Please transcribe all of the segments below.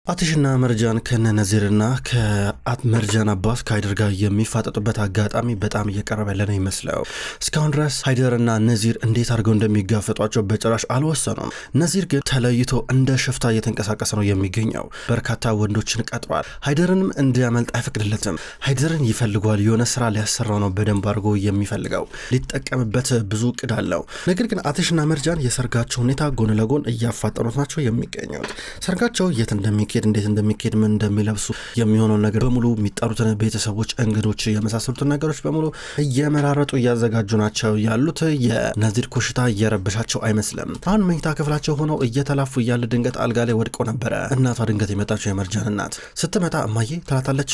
አትሽና መርጃን ከነነዚርና ከመርጃን አባስ ከሀይደር ጋር የሚፋጠጡበት አጋጣሚ በጣም እየቀረበ ያለ ይመስለው። እስካሁን ድረስ ሀይደርና ነዚር እንዴት አድርገው እንደሚጋፈጧቸው በጭራሽ አልወሰኑም። ነዚር ግን ተለይቶ እንደ ሽፍታ እየተንቀሳቀሰ ነው የሚገኘው። በርካታ ወንዶችን ቀጥሯል። ሀይደርንም እንዲያመልጥ አይፈቅድለትም። ሀይደርን ይፈልጓል። የሆነ ስራ ሊያሰራው ነው በደንብ አድርጎ የሚፈልገው። ሊጠቀምበት ብዙ እቅድ አለው። ነገር ግን አትሽና መርጃን የሰርጋቸው ሁኔታ ጎን ለጎን እያፋጠኑት ናቸው የሚገኙት። ሰርጋቸው የት እንዴት እንደሚኬድ ምን እንደሚለብሱ የሚሆነው ነገር በሙሉ የሚጠሩትን ቤተሰቦች እንግዶች የመሳሰሉትን ነገሮች በሙሉ እየመራረጡ እያዘጋጁ ናቸው ያሉት። የነዚር ኮሽታ እየረበሻቸው አይመስልም። አሁን መኝታ ክፍላቸው ሆነው እየተላፉ እያለ ድንገት አልጋ ላይ ወድቀው ነበረ። እናቷ ድንገት የመጣቸው የመርጃን እናት ስትመጣ እማዬ ትላታለች።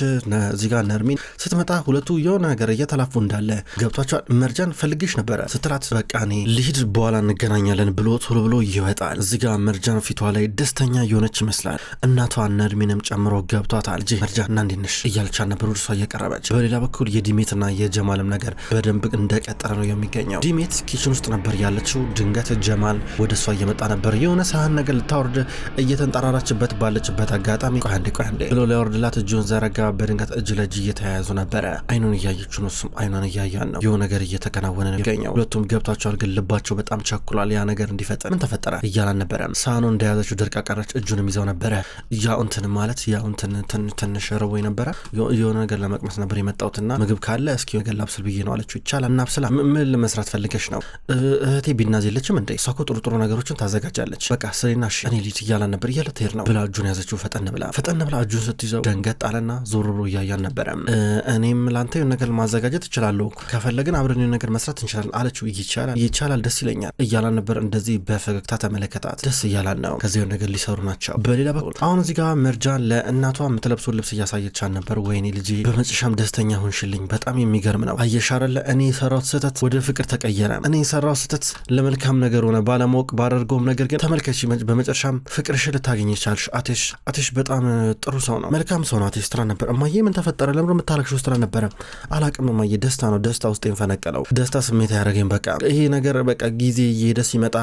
እዚህ ጋር ነርሚን ስትመጣ ሁለቱ የሆነ ነገር እየተላፉ እንዳለ ገብቷቸዋል። መርጃን ፈልግሽ ነበረ ስትላት በቃ እኔ ልሂድ በኋላ እንገናኛለን ብሎ ቶሎ ብሎ ይወጣል። እዚህ ጋር መርጃን ፊቷ ላይ ደስተኛ የሆነች ይመስላል። እናቷ ነርሚንም ጨምሮ ገብቷታል። መርጃ እና እንዲነሽ እያልቻት ነበር ወደ እሷ እየቀረበች። በሌላ በኩል የዲሜትና የጀማልም ነገር በደንብ እንደቀጠረ ነው የሚገኘው። ዲሜት ኪችን ውስጥ ነበር ያለችው። ድንገት ጀማል ወደ እሷ እየመጣ ነበር። የሆነ ሳህን ነገር ልታወርድ እየተንጠራራችበት ባለችበት አጋጣሚ ቆይ አንዴ ብሎ ሊያወርድላት እጁን ዘረጋ። በድንገት እጅ ለእጅ እየተያያዙ ነበረ። አይኑን እያየችው ነው፣ እሱም አይኗን እያያን ነው። የሆነ ነገር እየተከናወነ ነው የሚገኘው። ሁለቱም ገብቷቸዋል፣ ግን ልባቸው በጣም ቸኩሏል። ያ ነገር እንዲፈጠር ምን ተፈጠረ እያላን ነበረ። ሳህኑን እንደያዘችው ደርቃ ቀረች። እጁንም ይዘው ነበረ። ያው እንትን ማለት ያው እንትን ትንሽ ረቦኝ ነበረ። የሆነ ነገር ለመቅመስ ነበር የመጣሁትና ምግብ ካለ እስኪ ነገር ላብስል ብዬ ነው አለችው። ይቻላል እናብስላ። ምን ለመስራት ፈልገሽ ነው? እህቴ ቢናዝ የለችም እንዴ? እሷ እኮ ጥሩ ነገሮችን ታዘጋጃለች። በቃ ስሪና እሺ እኔ ልሂድ እያላን ነበር። እያለ ትሄድ ነው ብላ እጁን ያዘችው። ፈጠን ብላ እጁን ስትይዘው ደንገጥ አለና ዞር ብሎ እያያን ነበረ። እኔም ላንተ የሆነ ነገር ማዘጋጀት እችላለሁ፣ ከፈለግን አብረን የሆነ ነገር መስራት እንችላለን አለችው። ይቻላል ደስ ይለኛል እያላን ነበር። እንደዚህ በፈገግታ ተመለከታት። ደስ እያላን ነው። ከዚህ የሆነ ነገር ሊሰሩ ናቸው። በሌላ በኩል አሁን እዚህ ጋር መርጃን ለእናቷ የምትለብሰው ልብስ እያሳየቻት ነበር። ወይኔ ልጄ በመጨረሻም ደስተኛ ሆንሽልኝ፣ በጣም የሚገርም ነው። አየሽ አይደለ እኔ የሰራሁት ስህተት ወደ ፍቅር ተቀየረ። እኔ የሰራሁት ስህተት ለመልካም ነገር ሆነ፣ ባለማወቅ ባደርገውም ነገር ግን ተመልከች፣ በመጨረሻም ፍቅርሽን ልታገኝ ይቻልሽ። አትሽ በጣም ጥሩ ሰው ነው፣ መልካም ሰው ነው። አትሽ ትራ ነበር። እማዬ ምን ተፈጠረ? ለምሮ የምታለቅሽው ስትራ ነበረ። አላቅም እማዬ፣ ደስታ ነው። ደስታ ውስጤን ፈነቀለው። ደስታ ስሜት ያደረገኝ። በቃ ይሄ ነገር በቃ ጊዜ እየሄደ ሲመጣ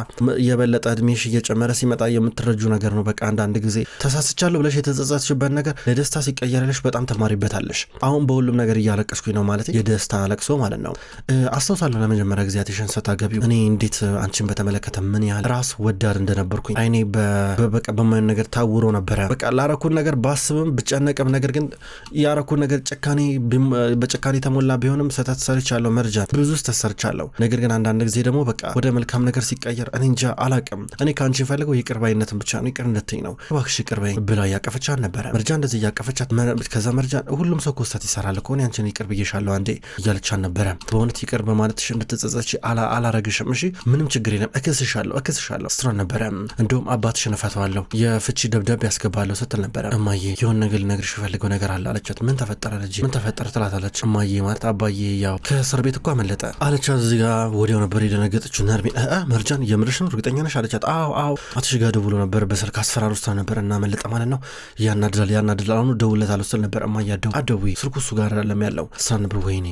የበለጠ እድሜሽ እየጨመረ ሲመጣ የምትረጁ ነገር ነው። በቃ አንዳንድ ጊዜ ተሳስቻለሁ ብለሽ የተጸጸትሽበት ነገር ለደስታ ሲቀየርልሽ በጣም ተማሪበታለሽ። አሁን በሁሉም ነገር እያለቀስኩኝ ነው ማለት የደስታ ለቅሶ ማለት ነው። አስታውሳለሁ ለመጀመሪያ ጊዜ አትሽን ስታገቢው እኔ እንዴት አንቺን በተመለከተ ምን ያህል ራስ ወዳድ እንደነበርኩኝ አይኔ በቃ በማይሆን ነገር ታውሮ ነበረ። በቃ ላረኩን ነገር ባስብም ብጨነቅም፣ ነገር ግን ያረኩን ነገር በጭካኔ ተሞላ ቢሆንም ስህተት ሰርቻለሁ። መርጃን ብዙ ስህተት ሰርቻለሁ። ነገር ግን አንዳንድ ጊዜ ደግሞ በቃ ወደ መልካም ነገር ሲቀየር እኔ እንጃ አላቅም። እኔ ከአንቺ ፈልገው ይቅር ባይነትን ብቻ ነው። ይቅር እንደትኝ ነው እባክሽ ይቅር ባይኝ ብላ ያቀፈቻት ነበረ። መርጃ እንደዚህ ያቀፈቻት። ከዛ መርጃ ሁሉም ሰው ኮስተት ይሰራል እኮ እኔ አንቺን ይቅር ብዬሻለሁ አንዴ እያለቻት ነበረ። በእውነት ይቅር በማለትሽ እንድትጸጸች አላረግሽም። እሺ ምንም ችግር የለም፣ እክስሻለሁ ስትሮን ነበረ። እንደውም አባትሽን እፈታዋለሁ፣ የፍቺ ደብዳቤ ያስገባለሁ ስትል ነበረ። እማዬ የሆነ ነገር ልነግርሽ የፈለገው ነገር አለ አለቻት። ምን ተፈጠረ ልጄ? ምን ተፈጠረ ትላታለች። እማዬ ማለት አባዬ ያው ከእስር ቤት እኮ አመለጠ አለቻት። እዚህ ጋር ወዲያው ነበር የደነገጠችው ነርሚን። መርጃን የምርሽን እርግጠኛ ነሽ አለቻት። አዎ አትሽ ጋር ደውሎ ነበር በስልክ አስፈራሩ ስታ ነበር እና መለጠ ማለት ነው። ያናድላል አሁኑ ደውለታለሁ ስል ነበር። እማዬ አትደውይ ስልኩ እሱ ጋር አይደለም ያለው ስራ ነበር። ወይኔ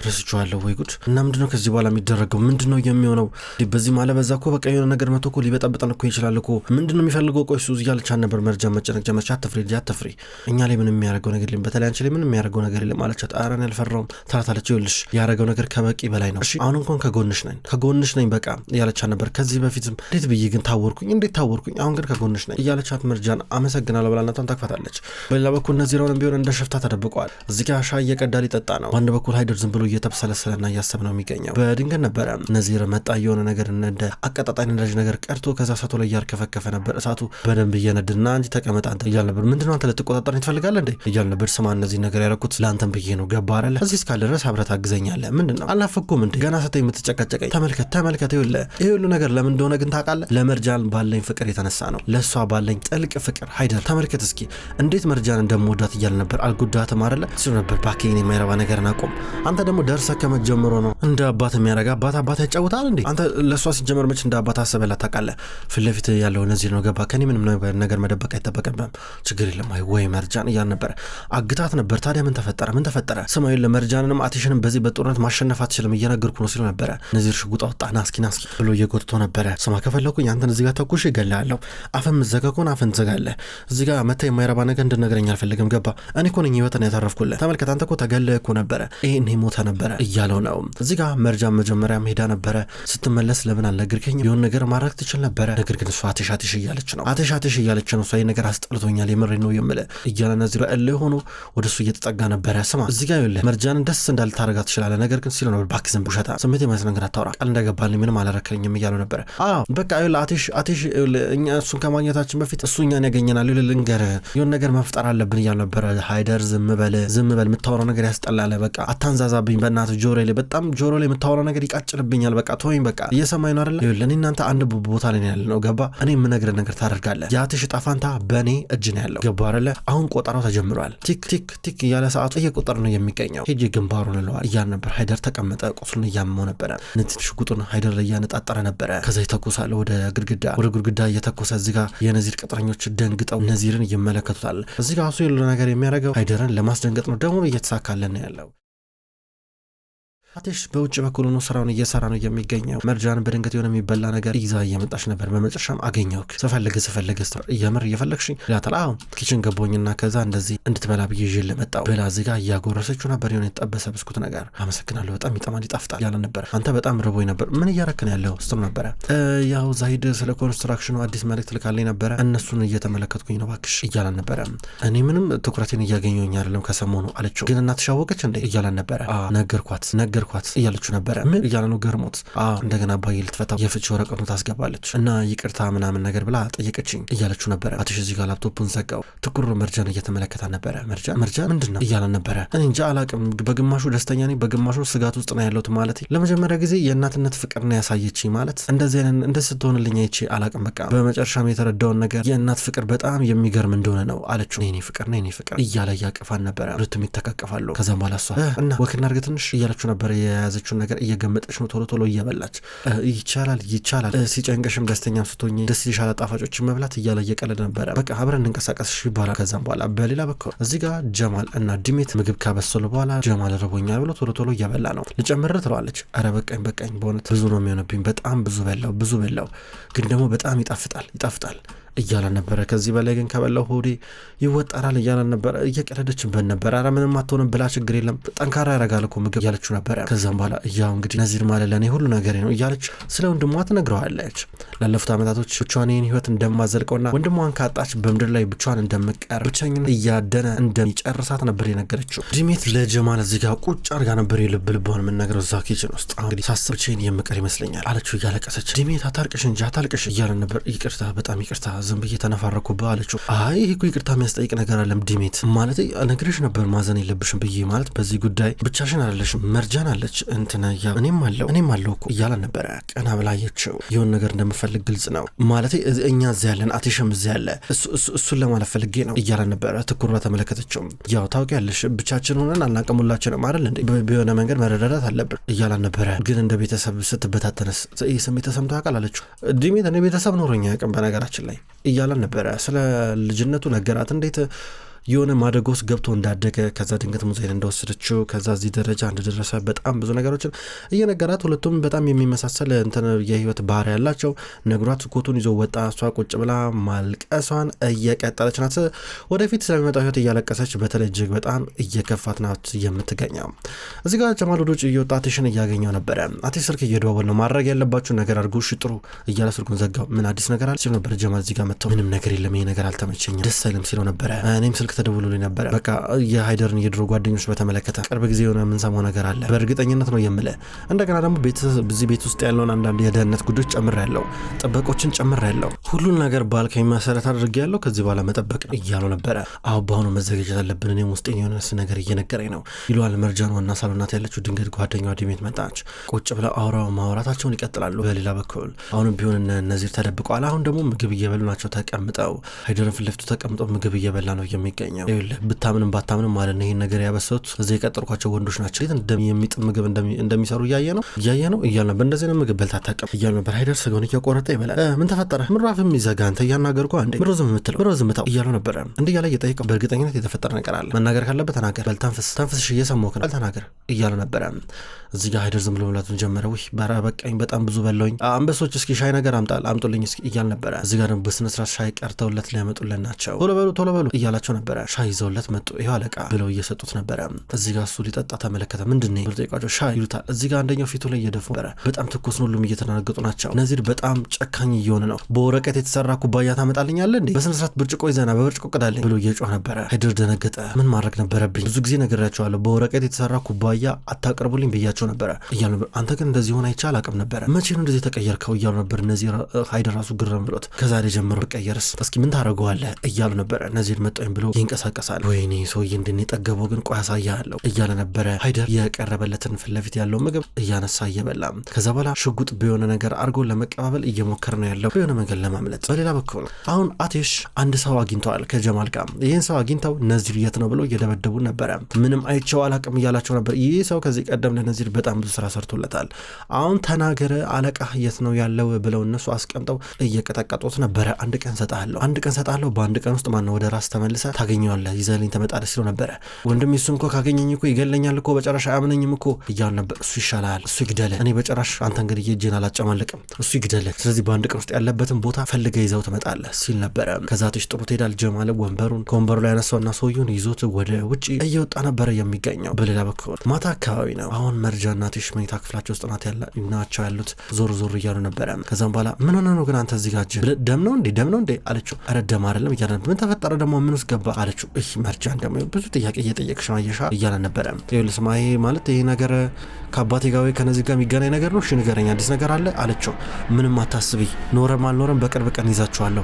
ረስቼዋለሁ ወይ ጉድ። እና ምንድነው ከዚህ በኋላ የሚደረገው? ምንድነው የሚሆነው? በዚህ ማለት በዛ እኮ በቃ የሆነ ነገር መቶ እኮ ሊበጠብጠን እኮ ይችላል እኮ። ምንድነው የሚፈልገው? ቆይ እሱ እያለቻት ነበር። መርጃ መጨነቅ ጀመረች። አትፍሪ እኛ ላይ ምንም የሚያደርገው ነገር የለም፣ በተለይ አንቺ ላይ ምንም የሚያደርገው ነገር የለም አለቻት። ኧረ እኔ አልፈራውም ትላታለች። ይኸውልሽ ያደረገው ነገር ከበቂ በላይ ነው። እሺ አሁን እንኳን ከጎንሽ ነኝ በቃ እያለቻት ነበር። ከዚህ በፊትም እንዴት ብዬ ግን ታወርኩኝ፣ አሁን ግን ከጎንሽ ነኝ እያለቻት መርጃን አመሰግናለሁ ብላ እናቷን ታቅፋታለች። በሌላ በኩል ነዚራውንም ቢሆን እንደ ሽፍታ ተደብቀዋል። እዚህ ጋር ሻይ እየቀዳ ሊጠጣ ነው። በአንድ በኩል ሀይደር ዝም ብሎ እየተብሰለሰለና እያሰብ ነው የሚገኘው። በድንገት ነበረ ነዚር መጣ። የሆነ ነገር እንደ አቀጣጣይ ነዳጅ ነገር ቀርቶ ከዛ እሳቱ ላይ እያርከፈከፈ ነበር። እሳቱ በደንብ እየነድና እንጂ ተቀመጣ አንተ እያል ነበር። ምንድነው አንተ ልትቆጣጠር ትፈልጋለህ እንዴ እያል ነበር። ስማ እነዚህ ነገር ያረኩት ለአንተም ብዬ ነው ገባ አይደለ? እዚህ እስካለ ድረስ አብረህ ታግዘኛለህ። ምንድነው አላፈኩም እንዴ ገና ሰተኝ የምትጨቀጨቀኝ? ተመልከት ይሄ ሁሉ ነገር ለምን እንደሆነ ግን ታውቃለህ? ለመርጃን ባለኝ ፍቅር የተነሳ ነው፣ ለሷ ባለኝ ጥልቅ ፍቅር። ሀይደር ተመልከት እስኪ እንዴት መርጃን እንደምወዳት እያል ነበር። አልጎዳትም አይደለ እሱ ነበር። ባኬን የማይረባ ነገር አቆም። አንተ ደግሞ ደርሰህ ከመጀመሩ ነው እንደ አባት የሚያረጋ አባት ያጫውታል እንዴ? አንተ ለሷ ሲጀመር መች እንደ አባት አሰበላት ታውቃለህ? ፊት ለፊት ያለው ነዚህ ነው ገባ። ከኔ ምንም ነገር መደበቅ አይጠበቅብም። ችግር የለም ወይ መርጃን እያል ነበር። አግታት ነበር። ታዲያ ምን ተፈጠረ? ስማዩ ለመርጃንንም አትሽንም በዚህ በጦርነት ማሸነፍ አትችልም እየነገርኩ ነው ሲሉ ነበረ። ነዚር ሽጉጥ አወጣ። ናስኪ ብሎ እየጎትቶ ነበረ። ስማ ከፈለኩኝ አንተን እዚህ ጋር ተኩሽ እገላለሁ፣ አፈን ምዘጋኩን አፈን ትዘጋለህ? እዚህ ጋር መታ የማይረባ ነገር እንድነግረኝ አልፈልግም። ገባ? እኔ እኮ ነኝ ህይወትን ያተረፍኩልህ። ተመልከት፣ አንተ እኮ ተገለህ እኮ ነበረ፣ ይሄን ሞተ ነበረ እያለው ነው። እዚህ ጋር መርጃን መጀመሪያም ሄዳ ነበረ። ስትመለስ ለምን አልነገርከኝም? የሆነ ነገር ማድረግ ትችል ነበረ። ነገር ግን እሷ አትሻትሽ እያለች ነው። አትሻትሽ እያለች ነው። እሷ ይሄ ነገር አስጠልቶኛል፣ የምሬ ነው የምልህ እያለ ነዚር እልህ ሆኖ ወደ እሱ እየተጠጋ ነበረ። ስማ እዚህ ጋር ይኸውልህ መርጃንን ደስ እንዳልታረጋት ትችላለህ፣ ነገር ግን ሲለው ነበር እባክህ ዝም ብውሸታ ስሜት የማይመስል ነገር አታውራ፣ ቃል እንደገባልኝ ምንም አላረከኝም እያለው ነበረ። በቃ ይኸውልህ አትሽ እኛ እሱን ከማግኘታችን በፊት እሱ እኛን ያገኘናል፣ ልንገርህ የሆነ ነገር መፍጠር አለብን እያለው ነበረ። ሃይደር ዝም በል የምታወራው ነገር ያስጠላል፣ በቃ አታንዛዛብኝ በእናትህ ጆሮ ላይ በጣም ጆሮ ላይ የምታወራው ነገር ይቃጭልብኛል፣ በቃ ተወኝ፣ በቃ እየሰማኝ ነው አይደለ? ይኸውልህ እኔ እናንተ አንድ ቦታ ላይ ያለ ነው ገባ? እኔ የምነግርህ ነገር ታደርጋለህ። የአትሽ ዕጣ ፈንታ በእኔ እጅ ነው ያለው ገባ አይደለ? አሁን ቆጠራው ተጀምሯል። ቲክ ቲክ ቲክ እያለ ሰዓቱ እየቆጠረ ነው የሚገኘው። ሄጄ ግንባሩን እለዋል እያለ ነበር። ሃይደር ተቀመጠ፣ ቁስሉን እያመመው ነበረ። ነዚህ ሽጉጡን ሃይደር ላይ እያነጣጠረ ነበረ። ከዛ ይተኩሳል ወደ ግድግዳ እየተኮሰ እዚህ ጋር የነዚር ቅጥረኞች ደንግጠው ነዚርን ይመለከቱታል። እዚህ ጋር እሱ የሌለ ነገር የሚያደርገው ሃይደርን ለማስደንገጥ ነው። ደግሞ እየተሳካለን ያለው አትሽ በውጭ በኩል ሆኖ ስራውን እየሰራ ነው የሚገኘው። መርጃን በድንገት የሆነ የሚበላ ነገር ይዛ እየመጣች ነበር። በመጨረሻም አገኘውክ ስፈልግ የምር እየፈለግሽኝ ይላታል። አሁን ኪችን ገቦኝና ከዛ እንደዚህ እንድትበላ ብዬ ይዤ ለመጣው ብላ እዚህ ጋር እያጎረሰችው ነበር። የሆነ የተጠበሰ ብስኩት ነገር አመሰግናለሁ፣ በጣም ይጠማል ይጣፍጣል ያለ ነበር። አንተ በጣም ርቦኝ ነበር፣ ምን እያረክን ያለው ስትሉ ነበረ። ያው ዛሂድ ስለ ኮንስትራክሽኑ አዲስ መልእክት ልካልኝ ነበረ፣ እነሱን እየተመለከትኩኝ ነው ባክሽ እያለን ነበረ። እኔ ምንም ትኩረቴን እያገኘሁኝ አይደለም ከሰሞኑ አለችው። ግን እናትሽ አወቀች እንዴ እያለን ነበረ። ነገርኳት እያለች ነበረ። ምን እያለ ነው ገርሞት። እንደገና አባዬ ልትፈታው የፍቺ ወረቀቱን ታስገባለች እና ይቅርታ ምናምን ነገር ብላ ጠየቀችኝ እያለችው ነበረ። አትሽ እዚህ ጋር ላፕቶፑን ዘጋው። ትኩር መርጃን እየተመለከታ ነበረ። መርጃን ምንድን ነው እያለ ነበረ። እኔ እንጃ አላቅም፣ በግማሹ ደስተኛ ነኝ፣ በግማሹ ስጋት ውስጥ ነው ያለሁት። ማለት ለመጀመሪያ ጊዜ የእናትነት ፍቅር ነው ያሳየችኝ። ማለት እንደዚህ ስትሆንልኝ አይቼ አላቅም። በቃ በመጨረሻም የተረዳውን ነገር የእናት ፍቅር በጣም የሚገርም እንደሆነ ነው አለችው። እኔ ፍቅር እያለ እያቀፋን ነበረ። ሁለቱም ይተቃቀፋሉ። ከዛም በኋላ እሷ እና ወክና አድርገህ ትንሽ እያለችው ነበረ። የያዘችውን ነገር እየገመጠች ነው ቶሎ እየበላች። ይቻላል ሲጨንቀሽም ደስተኛም ስትሆኝ ደስ ይሻላ ጣፋጮችን መብላት እያለ እየቀለደ ነበረ። በቃ አብረን እንንቀሳቀስ ይባላል። ከዛም በኋላ በሌላ በኩል እዚህ ጋር ጀማል እና ዲሜት ምግብ ካበሰሉ በኋላ ጀማል ርቦኛል ብሎ ቶሎ እየበላ ነው። ልጨምር ትለዋለች። አረ በቃኝ በእውነት ብዙ ነው የሚሆነብኝ፣ በጣም ብዙ በላው ግን ደግሞ በጣም ይጣፍጣል እያለን ነበረ። ከዚህ በላይ ግን ከበላው ሆዴ ይወጣራል እያለን ነበረ። እየቀለደችበት ነበረ። አረ ምንም አትሆንም ብላ ችግር የለም ጠንካራ ያረጋል እኮ ምግብ እያለችው ነበረ። ከዛም በኋላ ያው እንግዲህ ነዚር ማለት ለእኔ ሁሉ ነገር ነው እያለች ስለ ወንድሟ ትነግረዋለች። ላለፉት ዓመታቶች ብቻዋን ይህን ህይወት እንደማዘልቀውና ወንድሟን ካጣች በምድር ላይ ብቻዋን እንደምቀር ብቻኝነት እያደነ እንደሚጨርሳት ነበር የነገረችው። ዲሜት ለጀማል እዚህ ጋር ቁጭ አርጋ ነበር የልቧን የምነግረው እዛ ኪችን ውስጥ። እንግዲህ ሳስብ ብቻዬን የምቀር ይመስለኛል አለችው እያለቀሰች። ዲሜት አታልቅሽ እንጂ አታልቅሽ እያለን ነበር። ይቅርታ በጣም ይቅርታ ዝም ብዬ ተነፋረኩብህ አለችው። አይ ይሄ እኮ ይቅርታ የሚያስጠይቅ ነገር አለም ዲሜት ማለት ነግሬሽ ነበር ማዘን የለብሽም ብዬ ማለት በዚህ ጉዳይ ብቻሽን አይደለሽም መርጃን አለች እንትና እኔም አለው እኮ እያለ ነበረ። ቀና ብላየችው። የሆነ ነገር እንደምፈልግ ግልጽ ነው ማለት እኛ እዚያ ያለን አትሽም እዚያ ያለ እሱን ለማለት ፈልጌ ነው እያለ ነበረ። ትኩር ተመለከተችው። ያው ታውቂያለሽ ብቻችን ሆነን አልናቀሙላችንም አይደል እንዴ በሆነ መንገድ መረዳዳት አለብን እያለ ነበረ። ግን እንደ ቤተሰብ ስትበታተነስ ይህ ስሜት ተሰምቶ ያውቃል አለችው። ዲሜት እኔ ቤተሰብ ኖሮኛ ያውቅም በነገራችን ላይ እያለን ነበረ። ስለ ልጅነቱ ነገራት። እንዴት የሆነ ማደጎ ውስጥ ገብቶ እንዳደገ ከዛ ድንገት ሙዚየም እንደወሰደችው ከዛ እዚህ ደረጃ እንደደረሰ በጣም ብዙ ነገሮችን እየነገራት። ሁለቱም በጣም የሚመሳሰል እንትን የህይወት ባህሪ ያላቸው ነግሯት ኮቱን ይዞ ወጣ። እሷ ቁጭ ብላ ማልቀሷን እየቀጠለች ናት። ወደፊት ስለሚመጣው ህይወት እያለቀሰች በተለይ እጅግ በጣም እየከፋት ናት የምትገኘው። እዚህ ጋር ጀማል ወደ ውጭ እየወጣ አትሽን እያገኘው ነበረ። አትሽ ስልክ እየደዋወለ ነው። ማድረግ ያለባችሁ ነገር አድርጉ ጥሩ እያለ ስልኩን ዘጋው። ምን አዲስ ነገር አለ ሲለው ነበር ጀማል። እዚህ ጋር መጥተው ምንም ነገር የለም ይሄ ነገር አልተመቸኝም ደስ አይልም ሲለው ነበረ። እኔም ስልክ ተደውሎልኝ ነበረ። በቃ የሃይደርን የድሮ ጓደኞች በተመለከተ ቅርብ ጊዜ የሆነ የምንሰማው ነገር አለ። በእርግጠኝነት ነው የምልህ። እንደገና ደግሞ በዚህ ቤት ውስጥ ያለውን አንዳንድ የደህንነት ጉዳዮች ጨምሬያለሁ፣ ጥበቆችን ጨምሬያለሁ። ሁሉን ነገር ባልከኝ መሰረት አድርጌያለሁ። ከዚህ በኋላ መጠበቅ ነው እያለው ነበረ። አሁን በአሁኑ መዘጋጀት አለብን። እኔም ውስጤን የሆነ ነገር እየነገረኝ ነው ይለዋል። መርጃን ዋና ሳሎናት ያለችው ድንገት ጓደኛዋ ዲሜት መጣች። ቁጭ ብለው ማውራታቸውን ይቀጥላሉ። በሌላ በኩል አሁንም ቢሆን ነዚር ተደብቀዋል። አሁን ደግሞ ምግብ እየበሉ ናቸው ተቀምጠው። ሃይደርን ፊት ለፊቱ ተቀምጠው ምግብ እየበላ ነው የሚገኝ የሚገኘው። ብታምንም ባታምንም ማለት ነው ይሄን ነገር ያበሰቱት እዚህ የቀጠርኳቸው ወንዶች ናቸው። የሚጥም ምግብ እንደሚሰሩ እያየ ነው እያሉ ነበር። እንደዚህ ነው ምግብ በልታ አታውቅም እያሉ ነበር። ሃይደር ስጋውን እያቆረጠ ይበላል። ምን ተፈጠረ? ምራፍ የሚዘጋ አንተ እያናገርኩ አንዴ ምሮ ዝም የምትለው ምሮ ዝምታው እያሉ ነበረ። እንዲህ እያለ እየጠየቀው በእርግጠኝነት የተፈጠረ ነገር አለ። መናገር ካለበት ተናገር፣ ተንፍስሽ እየሰማሁህ ነው ተናገር እያሉ ነበረ። እዚህ ጋር ሃይደር ዝም ብሎ መብላቱን ጀመረ። ውይ በቃኝ በጣም ብዙ በላኝ፣ አንበሶች እስኪ ሻይ ነገር አምጡልኝ እስኪ እያል ነበረ። እዚህ ጋር ደግሞ በስነ ስርዓት ሻይ ቀርተውለት ሊያመጡልን ናቸው። ቶሎ በሉ እያላቸው ነበረ። ሻይ ይዘውለት መጡ። ይኸው አለቃ ብለው እየሰጡት ነበረ። እዚህ ጋር እሱ ሊጠጣ ተመለከተ። ምንድነው ብሎ ጠይቋቸው። ሻይ ይሉታል። እዚህ ጋር አንደኛው ፊቱ ላይ እየደፉ ነበረ። በጣም ትኩስ ነው። ሁሉም እየተናገጡ ናቸው። ነዚር በጣም ጨካኝ እየሆነ ነው። በወረቀት የተሰራ ኩባያ ታመጣልኛለህ እንዴ? በስነ ስርዓት ብርጭቆ ይዘና በብርጭቆ ቅዳለኝ ብሎ እየጮህ ነበረ። ሃይደር ደነገጠ። ምን ማድረግ ነበረብኝ? ብዙ ጊዜ ነግሬያቸዋለሁ በወረቀት የተሰራ ኩባያ አታቀርቡልኝ ብያቸው ነበረ እያሉ ነበር። አንተ ግን እንደዚህ ሆነ አይቻል አቅም ነበረ። መቼ ነው እንደዚህ ተቀየርከው እያሉ ነበር። ነዚር ሃይደር ራሱ ግረም ብሎት ከዛሬ ጀምሮ ብቀየርስ እስኪ ምን ታደርገዋለህ እያሉ ነበረ። ነዚር መጣኝ ብሎ ይንቀሳቀሳል። ወይኔ ሰውዬ እንድንጠገበው ግን ቆይ አሳያለሁ እያለ ነበረ። ሃይደር የቀረበለትን ፊት ለፊት ያለው ምግብ እያነሳ እየበላ ከዛ በኋላ ሽጉጥ በሆነ ነገር አድርጎ ለመቀባበል እየሞከረ ነው ያለው በሆነ መንገድ ለማምለጥ። በሌላ በኩል አሁን አቴሽ አንድ ሰው አግኝተዋል ከጀማል ጋር። ይህን ሰው አግኝተው ነዚር የት ነው ብሎ እየደበደቡ ነበረ። ምንም አይቼው አላቅም እያላቸው ነበር። ይህ ሰው ከዚህ ቀደም ለነዚር በጣም ብዙ ስራ ሰርቶለታል። አሁን ተናገረ አለቃ የት ነው ያለው ብለው እነሱ አስቀምጠው እየቀጠቀጡት ነበረ። አንድ ቀን ሰጣለሁ በአንድ ቀን ውስጥ ማነው ወደ ራስ ተመልሰ ታገኘዋለህ ይዘልኝ ተመጣለህ ሲለው ነበረ። ወንድም እሱን እኮ ካገኘኝ እኮ ይገለኛል እኮ በጨራሽ አያምነኝም እኮ እያሉ ነበር። እሱ ይሻላል፣ እሱ ይግደለ፣ እኔ በጨራሽ አንተ እንግዲህ እጄን አላጨማልቅም፣ እሱ ይግደለ፣ ስለዚህ በአንድ ቀን ውስጥ ያለበትን ቦታ ፈልገ ይዘው ትመጣለህ ሲል ነበረ። ከዛ ትሽ ጥሩ ትሄዳል። ጀማል ከወንበሩ ላይ ያነሳውና ሰውየውን ይዞት ወደ ውጭ እየወጣ ነበረ የሚገኘው። በሌላ በኩል ማታ አካባቢ ነው። አሁን መርጃና ትሽ መኝታ ክፍላቸው ውስጥ ናቸው ያሉት። ዞር እያሉ ነበረ። ከዛም በኋላ ምን ሆነ ነው ግን አንተ እዚህ ጋር ደም ነው እንዴ አለችው። ኧረ ደም አይደለም እያለ ነበር። ምን ተፈጠረ ደግሞ ምን ውስጥ ገባ አለችው። መርጃን ደግሞ ብዙ ጥያቄ እየጠየቅሽ ነው አየሻ እያለ ነበረ። ልስማ ይሄ ማለት ይሄ ነገር ከአባቴ ጋር ወይ ከነዚህ ጋር የሚገናኝ ነገር ነው? እሺ ንገረኝ፣ አዲስ ነገር አለ አለችው። ምንም አታስቢ፣ ኖረም አልኖረም በቅርብ ቀን ይዛችኋለሁ፣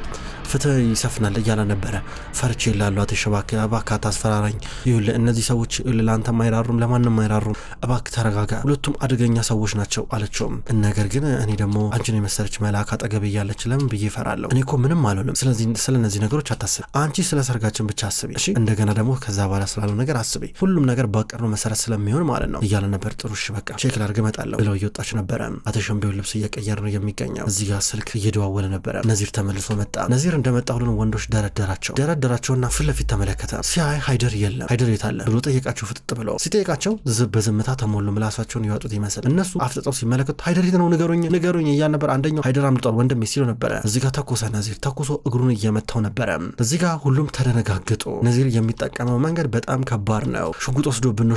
ፍትህ ይሰፍናል እያለ ነበረ። ፈርቼ ይላለሁ አትሽ እባክህ አታስፈራራኝ። ይኸውልህ እነዚህ ሰዎች ለአንተም አይራሩም ለማንም አይራሩም፣ እባክህ ተረጋጋ፣ ሁለቱም አደገኛ ሰዎች ናቸው አለችውም። ነገር ግን እኔ ደግሞ አንቺን የመሰለች መልአክ አጠገብ እያለች ለምን ብዬ እፈራለሁ? እኔ እኮ ምንም አልሆንም። ስለዚህ ስለ እነዚህ ነገሮች አታስቢ፣ አንቺ ስለ ሰርጋችን ብቻ አስቢ እሺ። እንደገና ደግሞ ከዛ በኋላ ስላለው ነገር አስቢ፣ ሁሉም ነገር ባቀርነው መሰረት ስለሚሆን ማለት ነው እያለ ነበር። ጥሩ እሺ በቃ ቼክ ላድርግ እመጣለሁ ብለው እየወጣች ነበረ። አተሽም ቢሆን ልብስ እየቀየረ ነው የሚገኘው። እዚህ ጋር ስልክ እየደዋወለ ነበረ። ነዚር ተመልሶ መጣ። ነዚር እንደመጣ ሁሉንም ወንዶች ደረደራቸውና ፊት ለፊት ተመለከተ። ሲያይ ሃይደር የለም። ሃይደር የታለ ብሎ ጠየቃቸው። ፍጥጥ ብለው ሲጠይቃቸው በዝምታ ተሞሉ። ምላሳቸውን ያወጡት ይመስል እነሱ አፍጥጠው ሲመለከቱ ሃይደር የት ነው ንገሩኝ እያል ነበር። አንደኛው ሃይደር አምልጧል ወንድሜ ሲሉ ነበረ። እዚህ ጋር ተኮሰ። ነዚር ተኩሶ እግሩን እየመታው ነበረ። እዚህ ጋር ሁሉም ተደነጋግጡ። ነዚር የሚጠቀመው መንገድ በጣም ከባድ ነው። ሽጉጥ ወስዶብን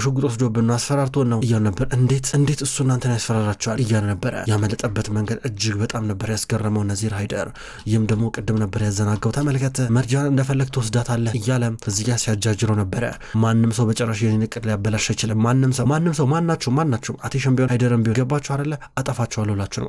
ነው አስፈራርቶን ነው እያል ነበር። እንዴት እሱ እናንተን ያስፈራራቸዋል እያለ ነበረ። ያመለጠበት መንገድ እጅግ በጣም ነበር ያስገረመው ነዚር ሃይደር። ይህም ደግሞ ቅድም ነበር ያዘናጋው። ተመልከተ መርጃን እንደፈለግ ትወስዳታለህ እያለ እዚህ ጋር ሲያጃጅረው ነበረ። ማንም ሰው በጨራሽ የኔን እቅድ ሊያበላሽ አይችልም። ማንም ሰው ማናችሁም አቴሽም ቢሆን ሃይደርም ቢሆን ገባችሁ አይደለ?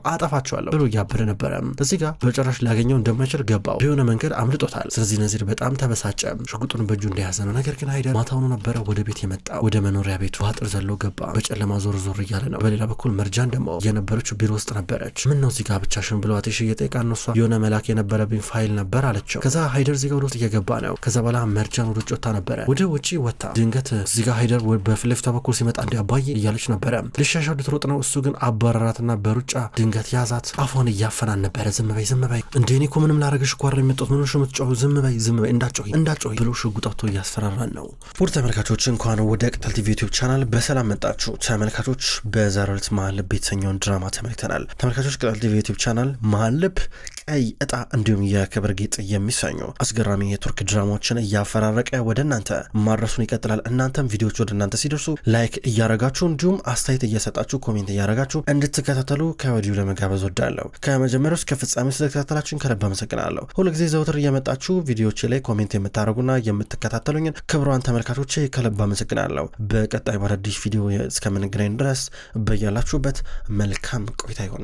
አጠፋችኋለሁ ብሎ እያበደ ነበረ። እዚህ ጋር በጨራሽ ሊያገኘው እንደማይችል ገባው። በሆነ መንገድ አምልጦታል። ስለዚህ ነዚር በጣም ተበሳጨ። ሽጉጡን በእጁ እንደያዘ ነው። ነገር ግን ሃይደር ማታውኑ ነበረ ወደ ቤት የመጣ። ወደ መኖሪያ ቤቱ አጥር ዘሎ ገባ። በጨለማ ዞር እያለ ነው። በሌላ በኩል መርጃን ደግሞ የነበረችው ቢሮ ውስጥ ነበረች። ምን ነው እዚህ ጋር ብቻሽን ብሎ አቴሽ እየጠየቃት ነው። እሷ የሆነ መላክ የነበረብኝ ፋይል ነበር አለችው። ከዛ ሃይደር እዚህ ጋር ወደ ውስጥ እየገባ ነው። ከዛ በኋላ መርጃን ወደ ውጭ ወጣ ነበረ። ወደ ውጭ ወጣ። ድንገት እዚህ ጋር ሃይደር በፊት ለፊቷ በኩል ሲመጣ እንደ አባዬ እያለች ነበረ። ልሻሻው ልትሮጥ ነው። እሱ ግን አባረራትና በሩጫ ድንገት ያዛት። አፏን እያፈናን ነበረ። ዝም በይ እንዴ እኔ እኮ ምንም ላረግሽ እኮ አይደል የመጣሁት፣ ምን ሆነሽ የምትጮሁ? ዝም በይ እንዳትጮሂ ብሎ ሽጉጥ አውጥቶ እያስፈራራን ነው። ውድ ተመልካቾች እንኳን ወደ ቅጠል ቲቪ ዩቲዩብ ቻናል በሰላም መጣችሁ። ተመልካቾች በዛሬው ዕለት መሀል ልብ የተሰኘውን ድራማ ተመልክተናል። ተመልካቾች ቅጠል ቲቪ ዩቲዩብ ቻናል መሀል ልብ፣ ቀይ እጣ እንዲሁም የክብር ጌጥ የሚሰኙ አስገራሚ የቱርክ ድራማዎችን እያፈራረቀ ወደ እናንተ ማድረሱን ይቀጥላል። እናንተም ቪዲዮዎች ወደ እናንተ ሲደርሱ ላይክ እያረጋችሁ እንዲሁም አስተያየት እየሰጣችሁ ኮሜንት እያረጋችሁ እንድትከታተሉ ከወዲሁ ለመጋበዝ ወዳለሁ። ከመጀመሪያው እስከ ፍጻሜ ስለተከታተላችሁን ከልብ አመሰግናለሁ። ሁልጊዜ ዘውትር እየመጣችሁ ቪዲዮዎች ላይ ኮሜንት የምታደርጉና የምትከታተሉኝን ክቡራን ተመልካቾች ከልብ አመሰግናለሁ። በቀጣይ በአዲስ ቪዲዮ እስከምንገናኝ ድረስ በያላችሁበት መልካም ቆይታ ይሁን።